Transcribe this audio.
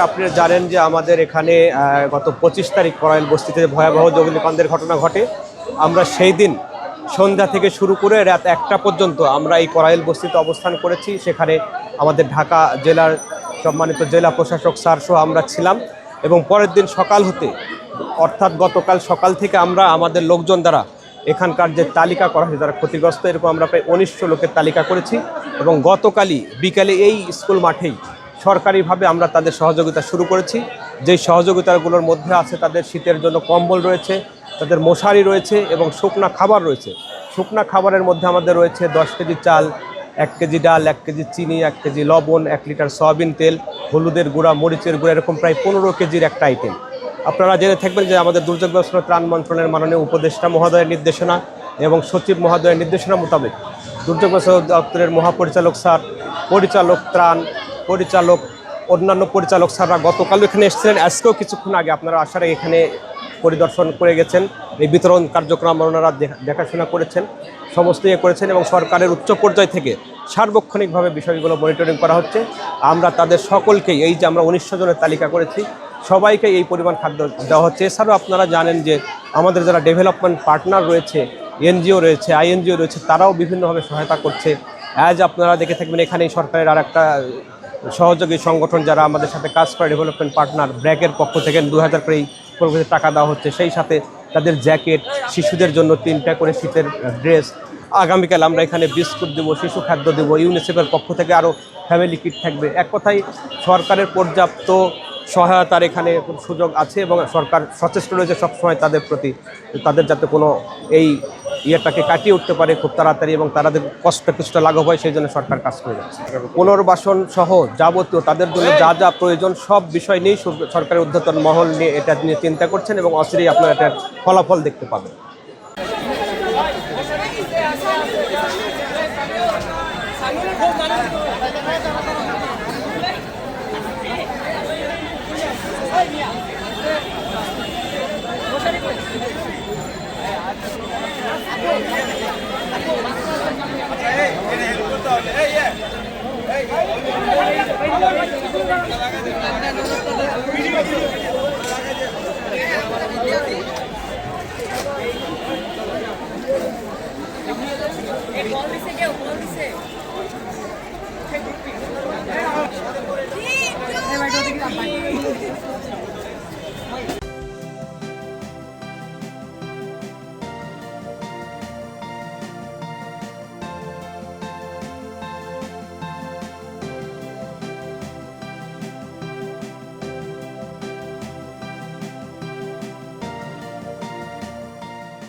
আপনারা জানেন যে আমাদের এখানে গত 25 তারিখ করাইল বস্তিতে ভয়াবহ অগ্নিকাণ্ডের ঘটনা ঘটে। আমরা সেই দিন সন্ধ্যা থেকে শুরু করে রাত 1টা পর্যন্ত আমরা এই করাইল বস্তিতে অবস্থান করেছি। সেখানে আমাদের ঢাকা জেলার সম্মানিত জেলা প্রশাসক স্যার সহ আমরা ছিলাম এবং পরের দিন সকাল হতে অর্থাৎ গতকাল সকাল থেকে আমরা আমাদের লোকজন দ্বারা এখানকার যে তালিকা করা হয়েছে যারা ক্ষতিগ্রস্ত, এরকম আমরা প্রায় 1900 লোকের তালিকা করেছি এবং গতকালই বিকালে এই স্কুল মাঠেই সরকারিভাবে আমরা তাদের সহযোগিতা শুরু করেছি। যেই সহযোগিতাগুলোর মধ্যে আছে তাদের শীতের জন্য কম্বল রয়েছে, তাদের মশারি রয়েছে এবং শুকনা খাবার রয়েছে। শুকনা খাবারের মধ্যে আমাদের রয়েছে 10 কেজি চাল, 1 কেজি ডাল, 1 কেজি চিনি, 1 কেজি লবণ, 1 লিটার সয়াবিন তেল, হলুদের গুঁড়া, মরিচের গুঁড়া, এরকম প্রায় 15 কেজির একটা আইটেম। আপনারা জেনে থাকবেন যে আমাদের দুর্যোগ ব্যবস্থাপনা ত্রাণ মন্ত্রণালয়ের মাননীয় উপদেষ্টা মহোদয়ের নির্দেশনা এবং সচিব মহোদয়ের নির্দেশনা মোতাবেক দুর্যোগ ব্যবস্থাপনা দপ্তরের মহাপরিচালক স্যার, পরিচালক ত্রাণ পরিচালক, অন্যান্য পরিচালক স্যাররা গতকাল এখানে এসেছিলেন। আজকেও কিছুক্ষণ আগে আপনারা আসার এখানে পরিদর্শন করে গেছেন। এই বিতরণ কার্যক্রম ওনারা দেখাশোনা করেছেন, সমস্ত করেছেন এবং সরকারের উচ্চ পর্যায় থেকে সার্বক্ষণিকভাবে বিষয়গুলো মনিটরিং করা হচ্ছে। আমরা তাদের সকলকেই, এই যে আমরা 1900 জনের তালিকা করেছি, সবাইকে এই পরিমাণ খাদ্য দেওয়া হচ্ছে। এছাড়াও আপনারা জানেন যে আমাদের যারা ডেভেলপমেন্ট পার্টনার রয়েছে, এনজিও রয়েছে, আইএনজিও রয়েছে, তারাও বিভিন্নভাবে সহায়তা করছে। আজ আপনারা দেখে থাকবেন এখানেই সরকারের আর একটা সহযোগী সংগঠন যারা আমাদের সাথে কাজ করে, ডেভেলপমেন্ট পার্টনার ব্র্যাকের পক্ষ থেকে 2000 করে টাকা দেওয়া হচ্ছে। সেই সাথে তাদের জ্যাকেট, শিশুদের জন্য 3টা করে শীতের ড্রেস। আগামীকাল আমরা এখানে বিস্কুট দেবো, শিশু খাদ্য দেবো, ইউনিসেফের পক্ষ থেকে আরও ফ্যামিলি কিট থাকবে। এক কথায় সরকারের পর্যাপ্ত সহায়তার এখানে সুযোগ আছে এবং সরকার সচেষ্ট রয়েছে সবসময় তাদের প্রতি, তাদের যাতে কোনো এই ইয়েটাকে কাটিয়ে উঠতে পারে খুব তাড়াতাড়ি এবং তাদের কষ্টটা কিছুটা লাঘব হয়, সেই জন্য সরকার কাজ করে যাচ্ছে। পুনর্বাসন সহ যাবতীয় তাদের জন্য যা যা প্রয়োজন সব বিষয় নিয়েই সরকারের ঊর্ধ্বতন মহল নিয়ে এটা নিয়ে চিন্তা করছেন এবং অচিরেই আপনারা এটার ফলাফল দেখতে পাবেন।